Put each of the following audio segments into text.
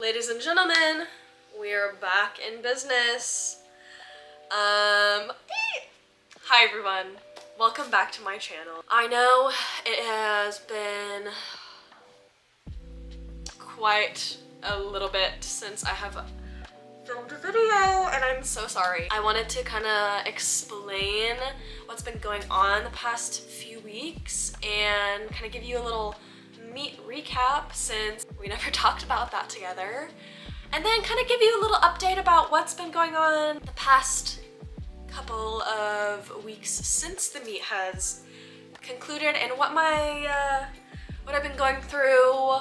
Ladies and gentlemen, we are back in business. Hi everyone, welcome back to my channel. I know it has been quite a little bit since I have filmed a video, and I'm so sorry. I wanted to kind of explain what's been going on the past few weeks and kind of give you a little meet recap since we never talked about that together, and then kind of give you a little update about what's been going on the past couple of weeks since the meet has concluded and what I've been going through,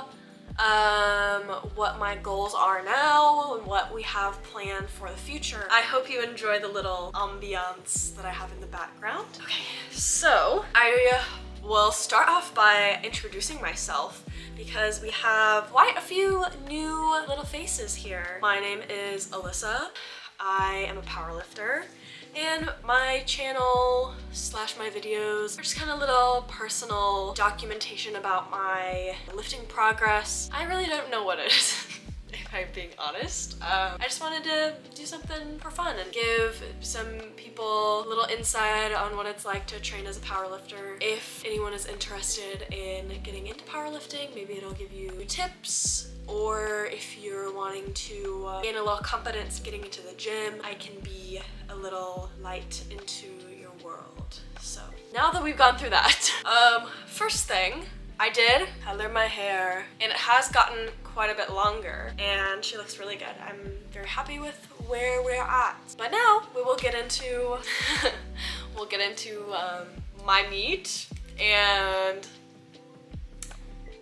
what my goals are now and what we have planned for the future. I hope you enjoy the little ambiance that I have in the background. Okay, so I will start off by introducing myself because we have quite a few new little faces here. My name is Alyssa. I am a powerlifter, and my channel / my videos are just kind of little personal documentation about my lifting progress. I really don't know what it is. If I'm being honest. I just wanted to do something for fun and give some people a little insight on what it's like to train as a powerlifter. If anyone is interested in getting into powerlifting, maybe it'll give you tips, or if you're wanting to gain a little confidence getting into the gym, I can be a little light into your world. So now that we've gone through that, first thing, I color my hair, and it has gotten quite a bit longer, and she looks really good. I'm very happy with where we're at. But now we will get into my meet and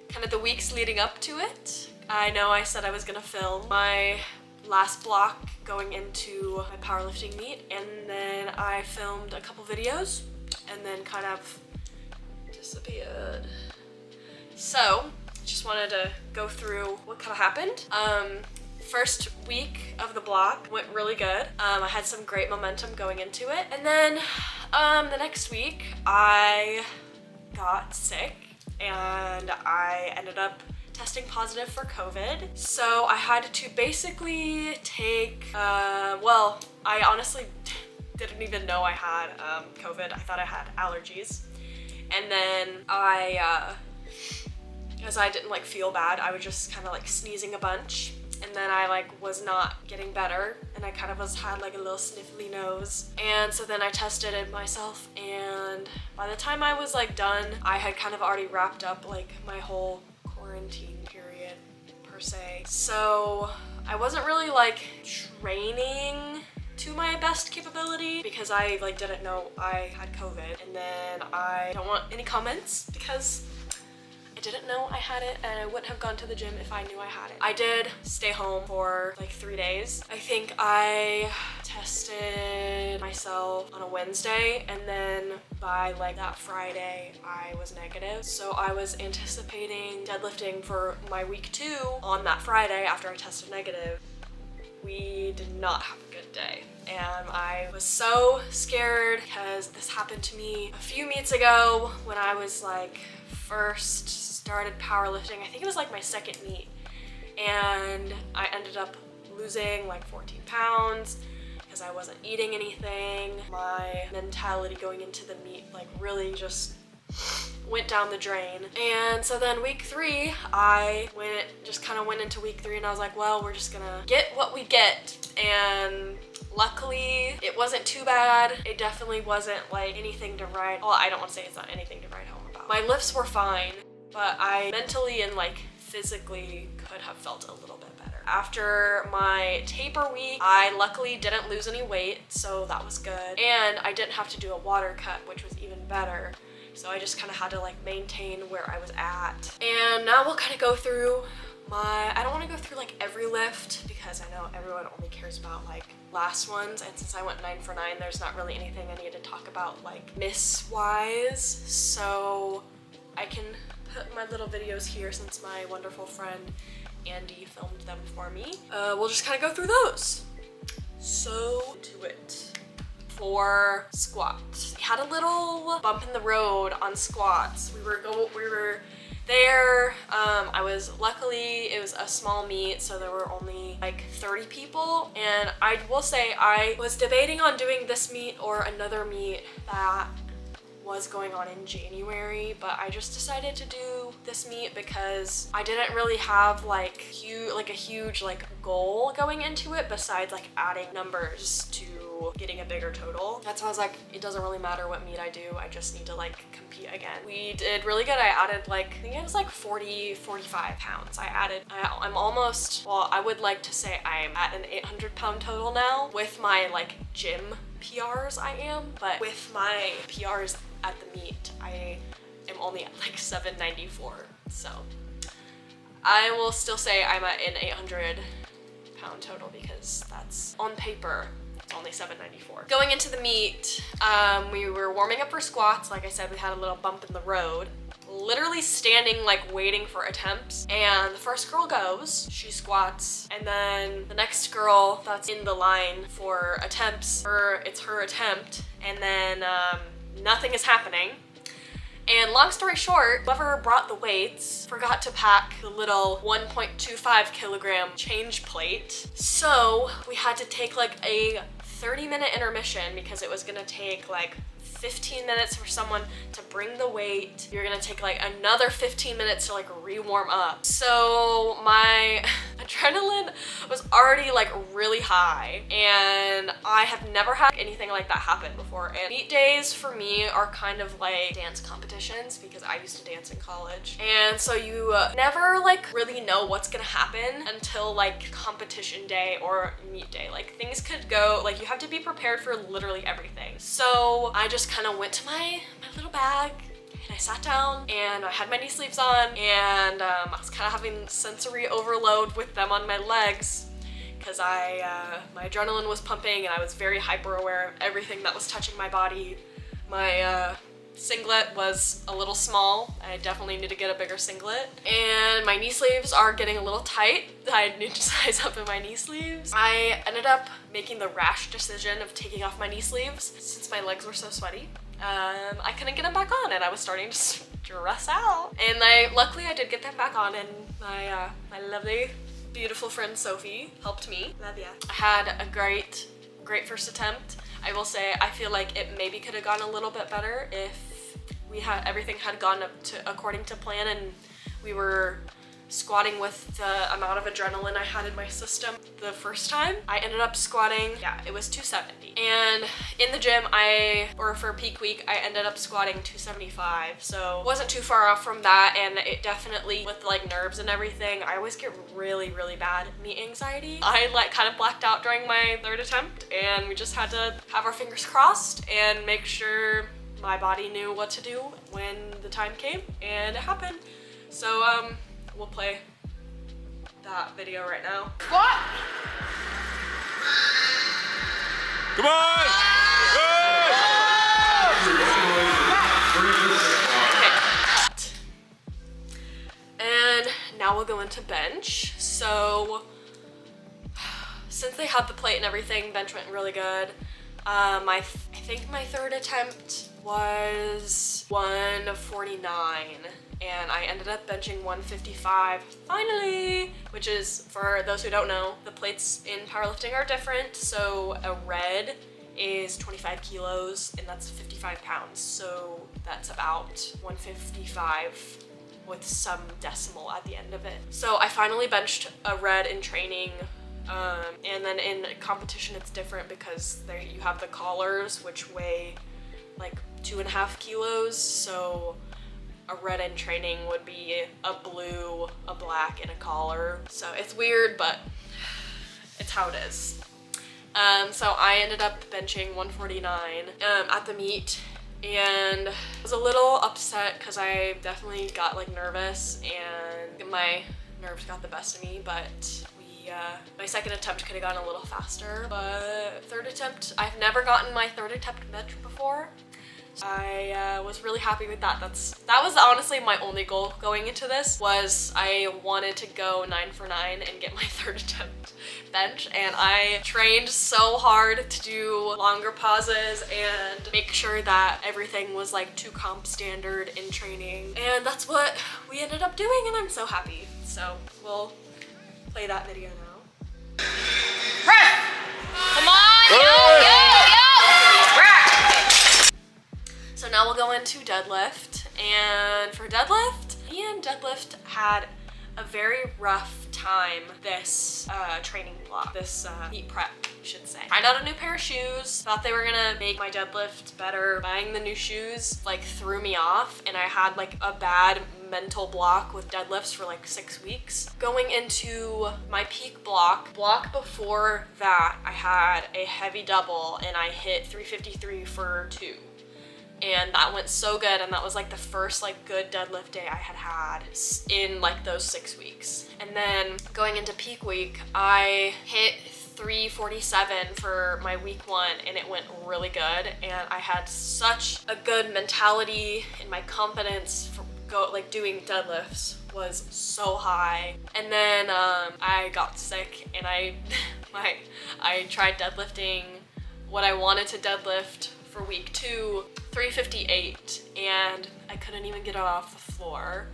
kind of the weeks leading up to it. I know I said I was gonna film my last block going into my powerlifting meet, and then I filmed a couple videos and then kind of disappeared. So, just wanted to go through what kind of happened. First week of the block went really good. I had some great momentum going into it. And then the next week I got sick and I ended up testing positive for COVID. So I had to basically take, well, I honestly didn't even know I had COVID. I thought I had allergies. And then because I didn't feel bad, I was just kind of sneezing a bunch, and then I was not getting better, and I kind of had a little sniffly nose. And so then I tested it myself, and by the time I was done, I had kind of already wrapped up my whole quarantine period per se. So I wasn't really training to my best capability because I didn't know I had COVID. And then I don't want any comments because I didn't know I had it, and I wouldn't have gone to the gym if I knew I had it. I did stay home for 3 days. I think I tested myself on a Wednesday, and then by that Friday I was negative. So I was anticipating deadlifting for my week 2 on that Friday after I tested negative. We did not have a good day, and I was so scared because this happened to me a few meets ago when I was first started powerlifting. I think it was my second meet, and I ended up losing 14 pounds because I wasn't eating anything. My mentality going into the meet really just went down the drain. And so then week 3, I went into week 3 and I was well, we're just gonna get what we get. And luckily it wasn't too bad. It definitely wasn't anything to write. Well, I don't want to say it's not anything to write home about. My lifts were fine, but I mentally and physically could have felt a little bit better. After my taper week, I luckily didn't lose any weight, so that was good. And I didn't have to do a water cut, which was even better. So I just kind of had to maintain where I was at. And now we'll kind of go through I don't want to go through every lift because I know everyone only cares about last ones, and since I went 9 for 9, there's not really anything I need to talk about miss wise. So I can put my little videos here since my wonderful friend Andy filmed them for me. We'll just kind of go through those. So to it. For squats, we had a little bump in the road on squats. We were there. Luckily it was a small meet, so there were only like 30 people, and I will say I was debating on doing this meet or another meet that was going on in January, but I just decided to do this meet because I didn't really have like a huge goal going into it besides like adding numbers to getting a bigger total. That's why I was like, it doesn't really matter what meet I do, I just need to like compete again. We did really good. I added like, I think it was like 45 pounds. I'm almost, well, I would like to say I'm at an 800-pound total now. With my like gym PRs I am, but with my PRs at the meet, I am only at like 794. So I will still say I'm at an 800-pound total because that's on paper. It's only 794. Going into the meet, we were warming up for squats. Like I said, we had a little bump in the road. Literally standing like waiting for attempts, and the first girl goes, she squats, and then the next girl that's in the line for attempts, it's her attempt, and then nothing is happening. And long story short, whoever brought the weights forgot to pack the little 1.25 kilogram change plate. So we had to take like a 30-minute intermission because it was gonna take like 15 minutes for someone to bring the weight. You're gonna take like another 15 minutes to like re-warm up. So my adrenaline was already like really high, and I have never had anything like that happen before. And meet days for me are kind of like dance competitions because I used to dance in college. And so you never like really know what's gonna happen until like competition day or meet day. Like things could go, like you have to be prepared for literally everything. So I just kind of went to my little bag, and I sat down, and I had my knee sleeves on, and I was kind of having sensory overload with them on my legs because my adrenaline was pumping, and I was very hyper aware of everything that was touching my body. My singlet was a little small. I definitely need to get a bigger singlet. And my knee sleeves are getting a little tight. I need to size up in my knee sleeves. I ended up making the rash decision of taking off my knee sleeves since my legs were so sweaty. I couldn't get them back on, and I was starting to stress out. And luckily I did get them back on, and my lovely, beautiful friend Sophie helped me. Love ya. I had a great first attempt. I will say I feel like it maybe could have gone a little bit better if everything had gone according to plan, and we were squatting with the amount of adrenaline I had in my system the first time. I ended up squatting, it was 270. And in the gym, for peak week, I ended up squatting 275. So wasn't too far off from that, and it definitely, with like nerves and everything, I always get really, really bad meet anxiety. I like kind of blacked out during my third attempt, and we just had to have our fingers crossed and make sure my body knew what to do when the time came, and it happened. So we'll play that video right now. What? Come on! Okay. And now we'll go into bench. So since they had the plate and everything, bench went really good. I think my third attempt was 149, and I ended up benching 155 finally, which is, for those who don't know, the plates in powerlifting are different. So a red is 25 kilos, and that's 55 pounds. So that's about 155 with some decimal at the end of it. So I finally benched a red in training. And then in competition it's different because you have the collars, which weigh like 2.5 kilos. So a red in training would be a blue, a black, and a collar. So it's weird, but it's how it is. So I ended up benching 149 at the meet, and I was a little upset because I definitely got like nervous, and my nerves got the best of me, but my second attempt could have gone a little faster. But third attempt, I've never gotten my third attempt bench before. I was really happy with that. That was honestly my only goal going into this, was I wanted to go 9 for 9 and get my third attempt bench, and I trained so hard to do longer pauses and make sure that everything was like to comp standard in training, and that's what we we ended up doing, and I'm so happy. So we'll play that video now. Press! Come on, yo! So now we'll go into deadlift, and for deadlift, me and deadlift had a very rough time this training block, this meet prep, I should say. Tried out a new pair of shoes, thought they were gonna make my deadlift better. Buying the new shoes like threw me off, and I had like a bad mental block with deadlifts for like 6 weeks. Going into my peak block before that, I had a heavy double and I hit 353 for 2. And that went so good, and that was like the first like good deadlift day I had in like those 6 weeks. And then going into peak week, I hit 347 for my week 1, and it went really good, and I had such a good mentality, and my confidence for doing deadlifts was so high. And then I got sick, and I tried deadlifting what I wanted to deadlift for week 2, 358, and I couldn't even get it off the floor.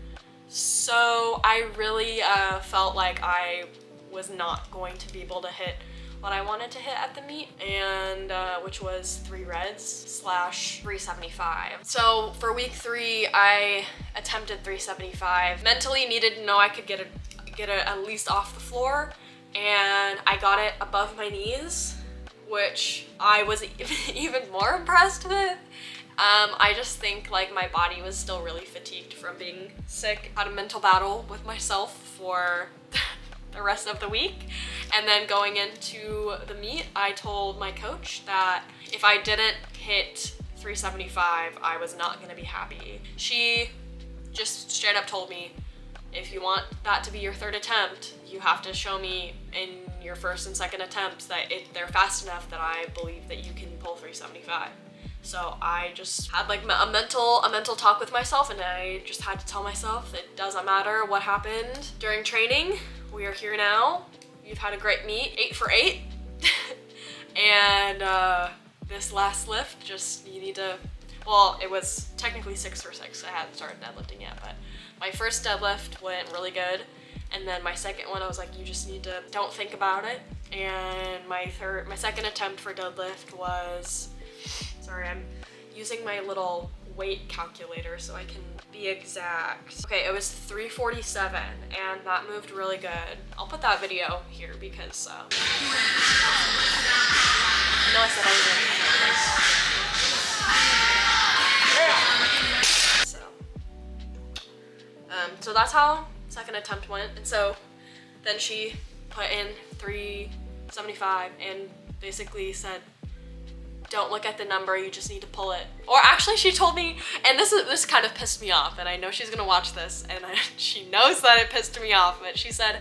So I really felt like I was not going to be able to hit what I wanted to hit at the meet, and which was 3 reds / 375. So for week 3, I attempted 375. Mentally needed to know I could get it at least off the floor, and I got it above my knees, which I was even more impressed with. I just think like my body was still really fatigued from being sick. Had a mental battle with myself for the rest of the week. And then going into the meet, I told my coach that if I didn't hit 375, I was not gonna be happy. She just straight up told me, if you want that to be your 3rd attempt, you have to show me in your 1st and 2nd attempts that they're fast enough that I believe that you can pull 375. So I just had like a mental talk with myself, and I just had to tell myself it doesn't matter what happened during training. We are here now. You've had a great meet, 8 for 8. And this last lift, just you need to, well, it was technically 6 for 6. I hadn't started deadlifting yet, but my first deadlift went really good. And then my second one, I was like, you just need to, don't think about it. And my 2nd attempt for deadlift was, sorry, I'm using my little weight calculator so I can be exact. Okay, it was 347, and that moved really good. I'll put that video here because I know I said I was so that's how 2nd attempt went. And so then she put in 375 and basically said, don't look at the number, you just need to pull it. Or actually she told me, and this kind of pissed me off, and I know she's gonna watch this, and she knows that it pissed me off, but she said,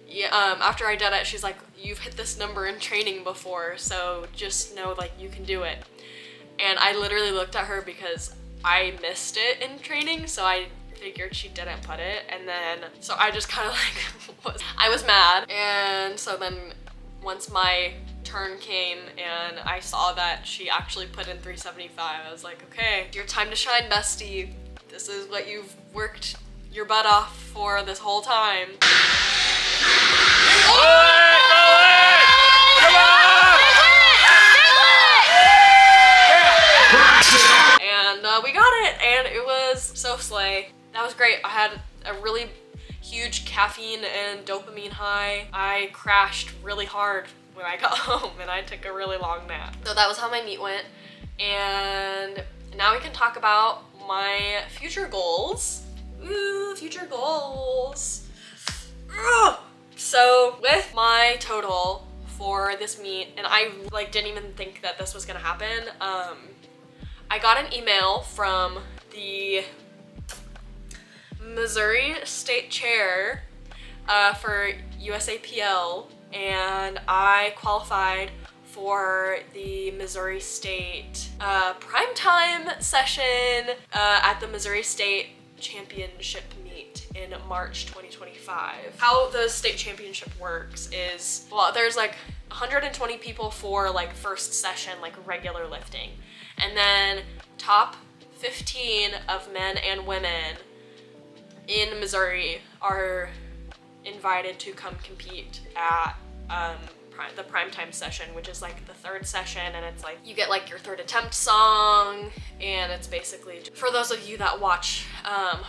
yeah, after I did it, she's like, you've hit this number in training before, so just know like you can do it. And I literally looked at her because I missed it in training, so I figured she didn't put it, and then, so I just kind of like, I was mad. And so then once my turn came and I saw that she actually put in 375, I was like, okay, your time to shine, bestie. This is what you've worked your butt off for this whole time. And we got it, and it was so slay. That was great. I had a really huge caffeine and dopamine high. I crashed really hard when I got home, and I took a really long nap. So that was how my meet went, and now we can talk about my future goals. Ooh, future goals. Ugh. So with my total for this meet, and I like didn't even think that this was gonna happen, I got an email from the Missouri State Chair for USAPL, and I qualified for the Missouri State primetime session at the Missouri State Championship meet in March 2025. How the state championship works is, well, there's like 120 people for like first session, like regular lifting, and then top 15 of men and women in Missouri are invited to come compete at the primetime session, which is like the third session, and it's like you get like your third attempt song, and it's basically for those of you that watch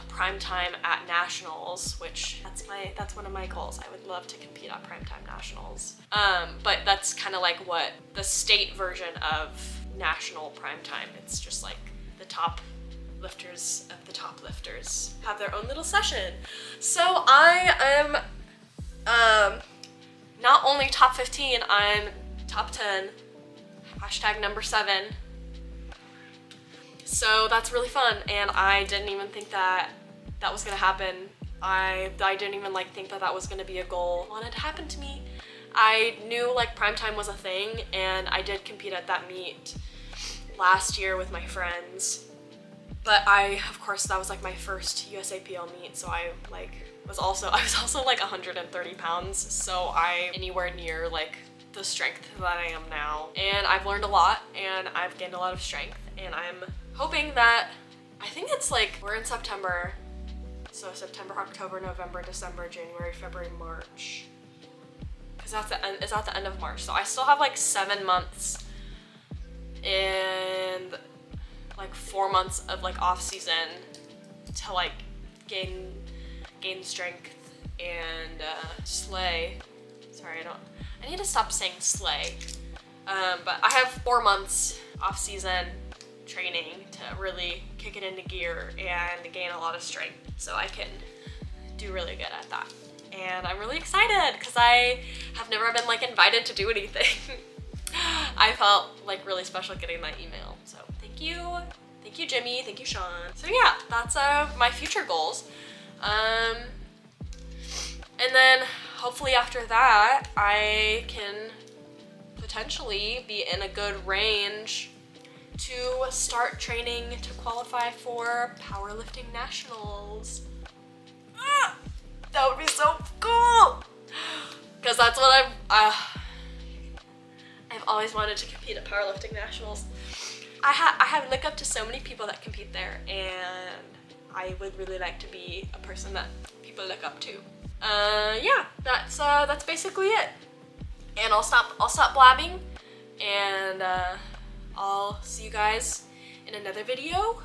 primetime at nationals, which that's one of my goals. I would love to compete at primetime nationals, but that's kind of like what the state version of national primetime. It's just like the top lifters of the top lifters have their own little session. So I am not only top 15, I'm top 10, hashtag number 7. So that's really fun, and I didn't even think that was gonna happen. I didn't even like think that was gonna be a goal. I wanted to happen to me. I knew like primetime was a thing, and I did compete at that meet last year with my friends. But of course, that was like my first USAPL meet, so I was also like 130 pounds, so I'm anywhere near like the strength that I am now. And I've learned a lot, and I've gained a lot of strength, and I'm hoping that, I think it's like, we're in September, so September, October, November, December, January, February, March, because it's at the end of March, so I still have like 7 months and like 4 months of like off season to like gain strength and slay. Sorry, I need to stop saying slay. But I have 4 months off season training to really kick it into gear and gain a lot of strength, so I can do really good at that. And I'm really excited because I have never been like invited to do anything. I felt like really special getting that email, so thank you Jimmy, thank you Sean. So yeah, that's my future goals. And then hopefully after that I can potentially be in a good range to start training to qualify for powerlifting nationals. That would be so cool, because that's what I've always wanted to compete at powerlifting nationals. I have looked up to so many people that compete there, and I would really like to be a person that people look up to. Yeah, that's basically it. And I'll stop blabbing, and I'll see you guys in another video.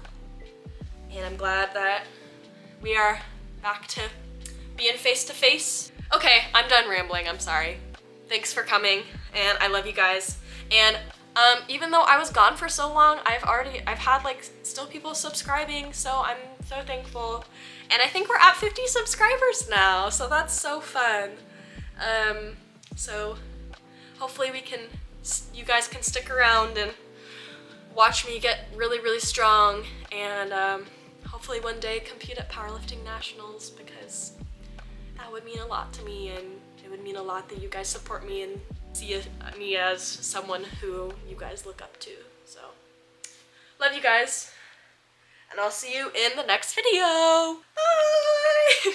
And I'm glad that we are back to being face to face. Okay, I'm done rambling, I'm sorry. Thanks for coming, and I love you guys. And even though I was gone for so long, I've had like still people subscribing, so I'm so thankful. And I think we're at 50 subscribers now, so that's so fun. So hopefully you guys can stick around and watch me get really, really strong, and hopefully one day compete at powerlifting nationals, because that would mean a lot to me, and it would mean a lot that you guys support me and see me as someone who you guys look up to. So, love you guys, and I'll see you in the next video. Bye!